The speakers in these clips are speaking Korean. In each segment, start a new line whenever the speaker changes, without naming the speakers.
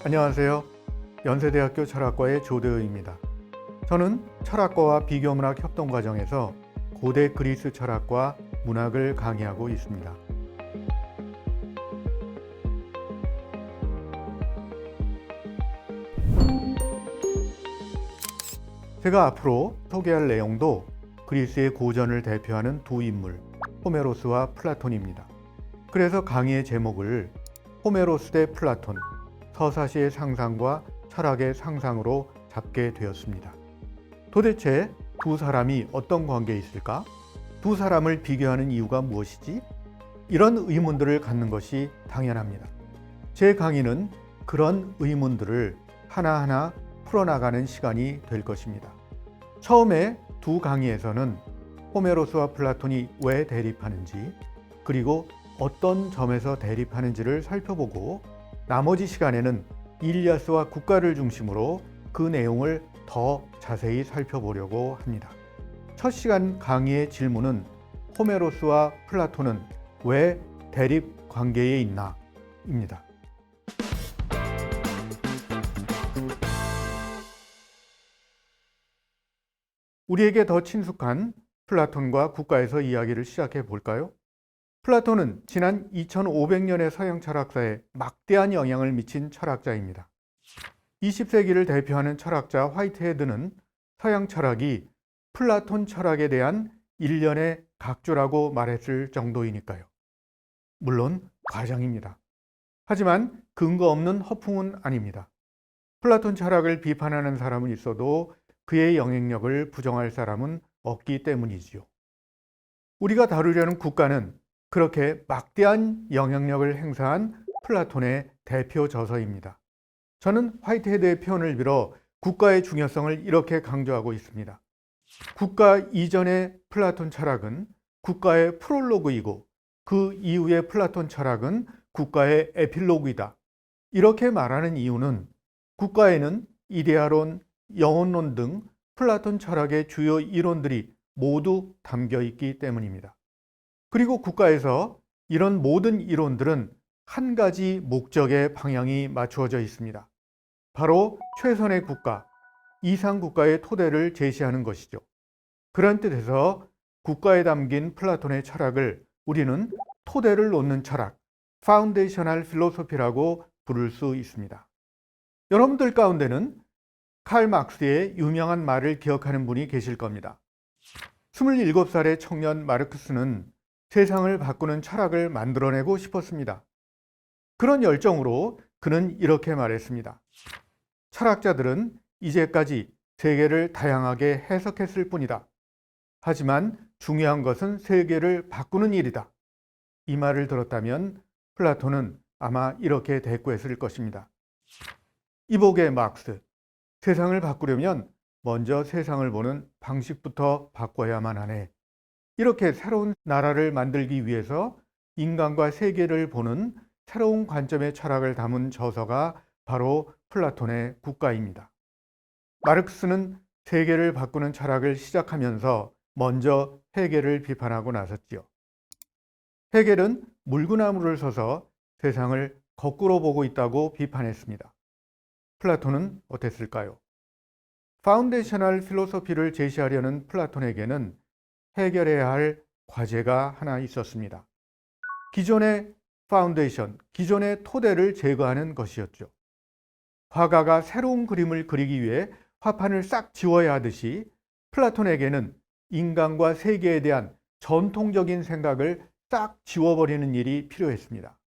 안녕하세요. 연세대학교 철학과의 조대호입니다. 저는 철학과와 비교문학 협동과정에서 고대 그리스 철학과 문학을 강의하고 있습니다. 제가 앞으로 소개할 내용도 그리스의 고전을 대표하는 두 인물, 호메로스와 플라톤입니다. 그래서 강의의 제목을 호메로스 대 플라톤, 서사시의 상상과 철학의 상상으로 잡게 되었습니다. 도대체 두 사람이 어떤 관계에 있을까? 두 사람을 비교하는 이유가 무엇이지? 이런 의문들을 갖는 것이 당연합니다. 제 강의는 그런 의문들을 하나하나 풀어나가는 시간이 될 것입니다. 처음에 두 강의에서는 호메로스와 플라톤이 왜 대립하는지, 그리고 어떤 점에서 대립하는지를 살펴보고, 나머지 시간에는 일리아스와 국가를 중심으로 그 내용을 더 자세히 살펴보려고 합니다. 첫 시간 강의의 질문은 호메로스와 플라톤은 왜 대립 관계에 있나? 입니다. 우리에게 더 친숙한 플라톤과 국가에서 이야기를 시작해 볼까요? 플라톤은 지난 2500년의 서양 철학사에 막대한 영향을 미친 철학자입니다. 20세기를 대표하는 철학자 화이트헤드는 서양 철학이 플라톤 철학에 대한 일련의 각주라고 말했을 정도이니까요. 물론 과장입니다. 하지만 근거 없는 허풍은 아닙니다. 플라톤 철학을 비판하는 사람은 있어도 그의 영향력을 부정할 사람은 없기 때문이지요. 우리가 다루려는 국가는 그렇게 막대한 영향력을 행사한 플라톤의 대표 저서입니다. 저는 화이트헤드의 표현을 빌어 국가의 중요성을 이렇게 강조하고 있습니다. 국가 이전의 플라톤 철학은 국가의 프롤로그이고 그 이후의 플라톤 철학은 국가의 에필로그이다. 이렇게 말하는 이유는 국가에는 이데아론, 영혼론 등 플라톤 철학의 주요 이론들이 모두 담겨 있기 때문입니다. 그리고 국가에서 이런 모든 이론들은 한 가지 목적의 방향이 맞추어져 있습니다. 바로 최선의 국가, 이상 국가의 토대를 제시하는 것이죠. 그런 뜻에서 국가에 담긴 플라톤의 철학을 우리는 토대를 놓는 철학, 파운데이셔널 필로소피라고 부를 수 있습니다. 여러분들 가운데는 칼 막스의 유명한 말을 기억하는 분이 계실 겁니다. 27살의 청년 마르크스는 세상을 바꾸는 철학을 만들어내고 싶었습니다. 그런 열정으로 그는 이렇게 말했습니다. 철학자들은 이제까지 세계를 다양하게 해석했을 뿐이다. 하지만 중요한 것은 세계를 바꾸는 일이다. 이 말을 들었다면 플라톤은 아마 이렇게 대꾸했을 것입니다. 이복의 막스, 세상을 바꾸려면 먼저 세상을 보는 방식부터 바꿔야만 하네. 이렇게 새로운 나라를 만들기 위해서 인간과 세계를 보는 새로운 관점의 철학을 담은 저서가 바로 플라톤의 국가입니다. 마르크스는 세계를 바꾸는 철학을 시작하면서 먼저 헤겔을 비판하고 나섰지요. 헤겔은 물구나무를 서서 세상을 거꾸로 보고 있다고 비판했습니다. 플라톤은 어땠을까요? 파운데이셔널 필로소피를 제시하려는 플라톤에게는 해결해야 할 과제가 하나 있었습니다. 기존의 파운데이션, 기존의 토대를 제거하는 것이었죠. 화가가 새로운 그림을 그리기 위해 화판을 싹 지워야 하듯이 플라톤에게는 인간과 세계에 대한 전통적인 생각을 싹 지워버리는 일이 필요했습니다.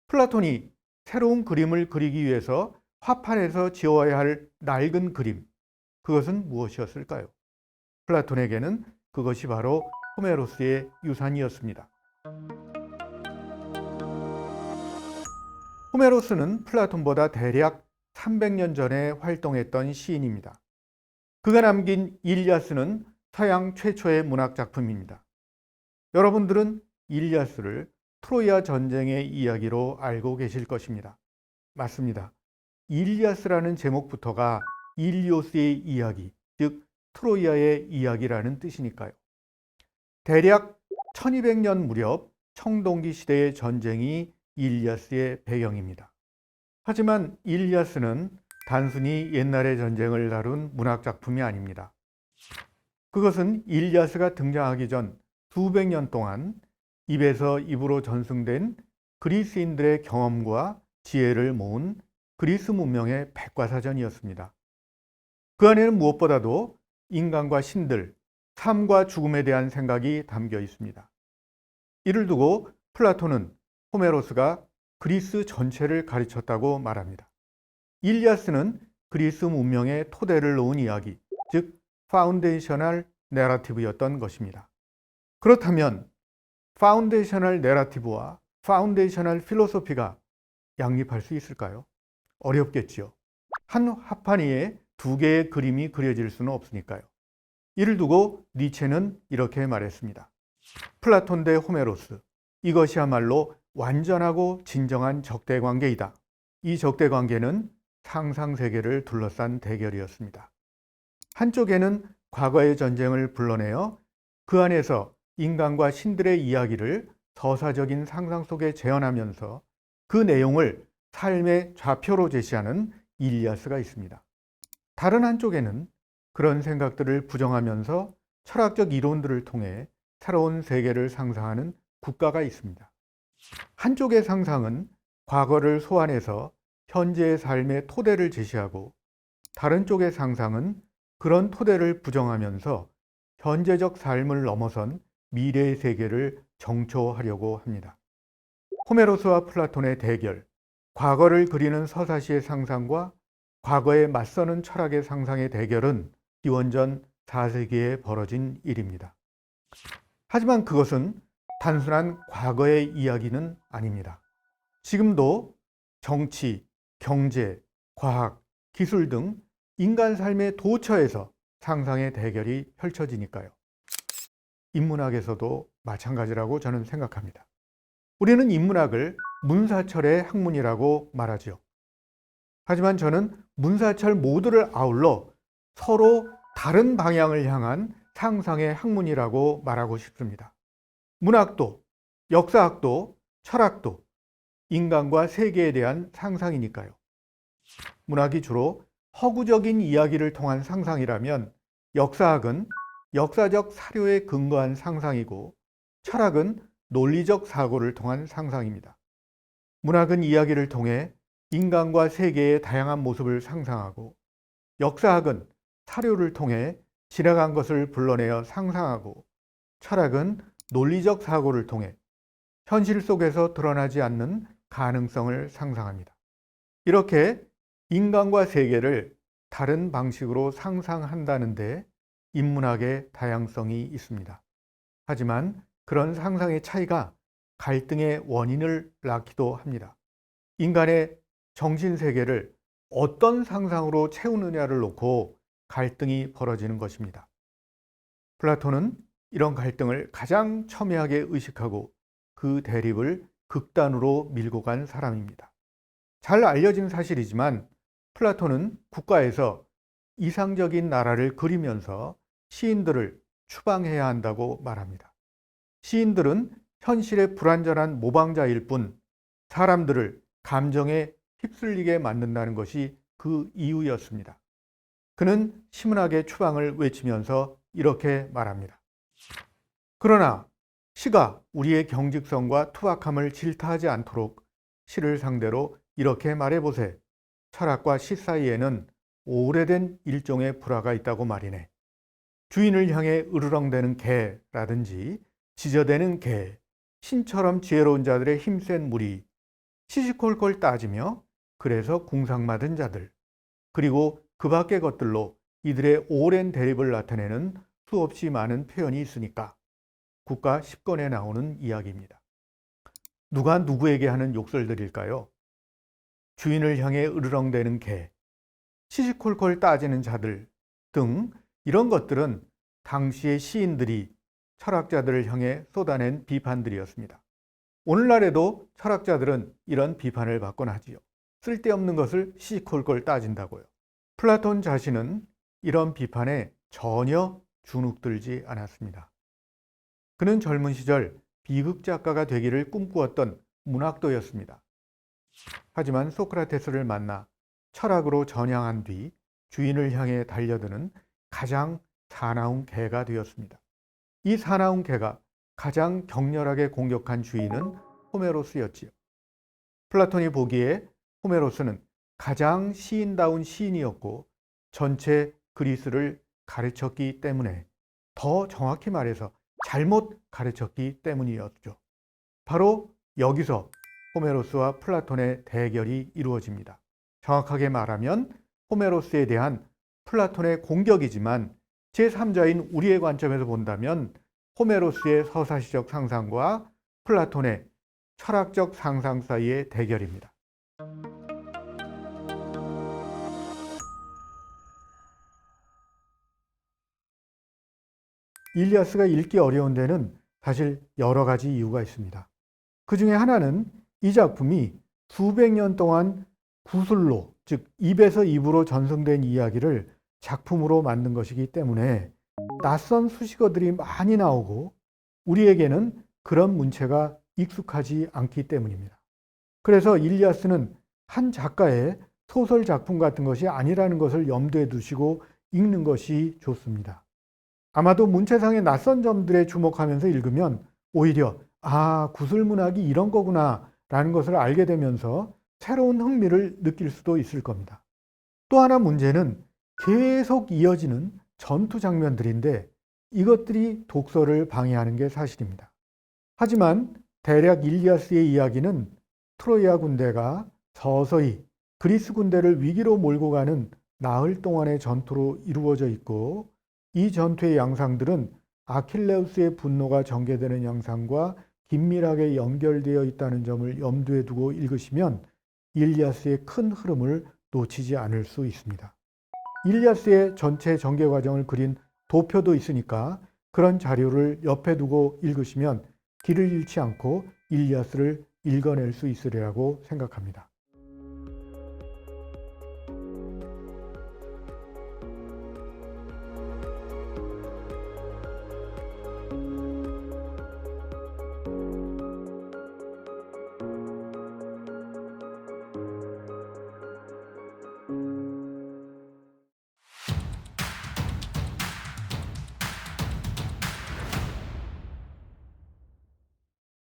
플라톤이 새로운 그림을 그리기 위해서 화판에서 지워야 할 낡은 그림, 그것은 무엇이었을까요? 플라톤에게는 그것이 바로 호메로스의 유산이었습니다. 호메로스는 플라톤보다 대략 300년 전에 활동했던 시인입니다. 그가 남긴 일리아스는 서양 최초의 문학 작품입니다. 여러분들은 일리아스를 트로이아 전쟁의 이야기로 알고 계실 것입니다. 맞습니다. 일리아스라는 제목부터가 일리오스의 이야기, 즉 트로이아의 이야기라는 뜻이니까요. 대략 1200년 무렵 청동기 시대의 전쟁이 일리아스의 배경입니다. 하지만 일리아스는 단순히 옛날의 전쟁을 다룬 문학 작품이 아닙니다. 그것은 일리아스가 등장하기 전 수백 년 동안 입에서 입으로 전승된 그리스인들의 경험과 지혜를 모은 그리스 문명의 백과사전이었습니다. 그 안에는 무엇보다도 인간과 신들, 삶과 죽음에 대한 생각이 담겨 있습니다. 이를 두고 플라톤은 호메로스가 그리스 전체를 가르쳤다고 말합니다. 일리아스는 그리스 문명의 토대를 놓은 이야기, 즉 파운데이셔널 내러티브였던 것입니다. 그렇다면 파운데이셔널 내러티브와 파운데이셔널 필로소피가 양립할 수 있을까요? 어렵겠지요. 한 합판 위에 두 개의 그림이 그려질 수는 없으니까요. 이를 두고 니체는 이렇게 말했습니다. 플라톤 대 호메로스, 이것이야말로 완전하고 진정한 적대관계이다. 이 적대관계는 상상세계를 둘러싼 대결이었습니다. 한쪽에는 과거의 전쟁을 불러내어 그 안에서 인간과 신들의 이야기를 서사적인 상상 속에 재현하면서 그 내용을 삶의 좌표로 제시하는 일리아스가 있습니다. 다른 한쪽에는 그런 생각들을 부정하면서 철학적 이론들을 통해 새로운 세계를 상상하는 국가가 있습니다. 한쪽의 상상은 과거를 소환해서 현재의 삶의 토대를 제시하고, 다른 쪽의 상상은 그런 토대를 부정하면서 현재적 삶을 넘어선 미래의 세계를 정초하려고 합니다. 호메로스와 플라톤의 대결, 과거를 그리는 서사시의 상상과 과거에 맞서는 철학의 상상의 대결은 기원전 4세기에 벌어진 일입니다. 하지만 그것은 단순한 과거의 이야기는 아닙니다. 지금도 정치, 경제, 과학, 기술 등 인간 삶의 도처에서 상상의 대결이 펼쳐지니까요. 인문학에서도 마찬가지라고 저는 생각합니다. 우리는 인문학을 문사철의 학문이라고 말하죠. 하지만 저는 문사철 모두를 아울러 서로 다른 방향을 향한 상상의 학문이라고 말하고 싶습니다. 문학도, 역사학도, 철학도 인간과 세계에 대한 상상이니까요. 문학이 주로 허구적인 이야기를 통한 상상이라면 역사학은 역사적 사료에 근거한 상상이고, 철학은 논리적 사고를 통한 상상입니다. 문학은 이야기를 통해 인간과 세계의 다양한 모습을 상상하고, 역사학은 사료를 통해 지나간 것을 불러내어 상상하고, 철학은 논리적 사고를 통해 현실 속에서 드러나지 않는 가능성을 상상합니다. 이렇게 인간과 세계를 다른 방식으로 상상한다는데 인문학의 다양성이 있습니다. 하지만 그런 상상의 차이가 갈등의 원인을 낳기도 합니다. 인간의 정신세계를 어떤 상상으로 채우느냐를 놓고 갈등이 벌어지는 것입니다. 플라톤은 이런 갈등을 가장 첨예하게 의식하고 그 대립을 극단으로 밀고 간 사람입니다. 잘 알려진 사실이지만 플라톤은 국가에서 이상적인 나라를 그리면서 시인들을 추방해야 한다고 말합니다. 시인들은 현실의 불완전한 모방자일 뿐 사람들을 감정에 휩쓸리게 만든다는 것이 그 이유였습니다. 그는 시문학의 추방을 외치면서 이렇게 말합니다. 그러나 시가 우리의 경직성과 투박함을 질타하지 않도록 시를 상대로 이렇게 말해보세. 철학과 시 사이에는 오래된 일종의 불화가 있다고 말이네. 주인을 향해 으르렁대는 개라든지 지저대는 개, 신처럼 지혜로운 자들의 힘센 무리, 시시콜콜 따지며 그래서 궁상맞은 자들, 그리고 그 밖의 것들로 이들의 오랜 대립을 나타내는 수없이 많은 표현이 있으니까 국가 10권에 나오는 이야기입니다. 누가 누구에게 하는 욕설들일까요? 주인을 향해 으르렁대는 개, 시시콜콜 따지는 자들 등 이런 것들은 당시의 시인들이 철학자들을 향해 쏟아낸 비판들이었습니다. 오늘날에도 철학자들은 이런 비판을 받곤 하지요. 쓸데없는 것을 시시콜콜 따진다고요. 플라톤 자신은 이런 비판에 전혀 주눅들지 않았습니다. 그는 젊은 시절 비극 작가가 되기를 꿈꾸었던 문학도였습니다. 하지만 소크라테스를 만나 철학으로 전향한 뒤 주인을 향해 달려드는 가장 사나운 개가 되었습니다. 이 사나운 개가 가장 격렬하게 공격한 주인은 호메로스였지요. 플라톤이 보기에 호메로스는 가장 시인다운 시인이었고 전체 그리스를 가르쳤기 때문에, 더 정확히 말해서 잘못 가르쳤기 때문이었죠. 바로 여기서 호메로스와 플라톤의 대결이 이루어집니다. 정확하게 말하면 호메로스에 대한 플라톤의 공격이지만 제3자인 우리의 관점에서 본다면 호메로스의 서사시적 상상과 플라톤의 철학적 상상 사이의 대결입니다. 일리아스가 읽기 어려운 데는 사실 여러 가지 이유가 있습니다. 그 중에 하나는 이 작품이 수백 년 동안 구술로, 즉 입에서 입으로 전승된 이야기를 작품으로 만든 것이기 때문에 낯선 수식어들이 많이 나오고 우리에게는 그런 문체가 익숙하지 않기 때문입니다. 그래서 일리아스는 한 작가의 소설 작품 같은 것이 아니라는 것을 염두에 두시고 읽는 것이 좋습니다. 아마도 문체상의 낯선 점들에 주목하면서 읽으면 오히려 구술문학이 이런 거구나 라는 것을 알게 되면서 새로운 흥미를 느낄 수도 있을 겁니다. 또 하나 문제는 계속 이어지는 전투 장면들인데 이것들이 독서를 방해하는 게 사실입니다. 하지만 대략 일리아스의 이야기는 트로이아 군대가 서서히 그리스 군대를 위기로 몰고 가는 나흘 동안의 전투로 이루어져 있고, 이 전투의 양상들은 아킬레우스의 분노가 전개되는 양상과 긴밀하게 연결되어 있다는 점을 염두에 두고 읽으시면 일리아스의 큰 흐름을 놓치지 않을 수 있습니다. 일리아스의 전체 전개 과정을 그린 도표도 있으니까 그런 자료를 옆에 두고 읽으시면 길을 잃지 않고 일리아스를 읽어낼 수 있으리라고 생각합니다.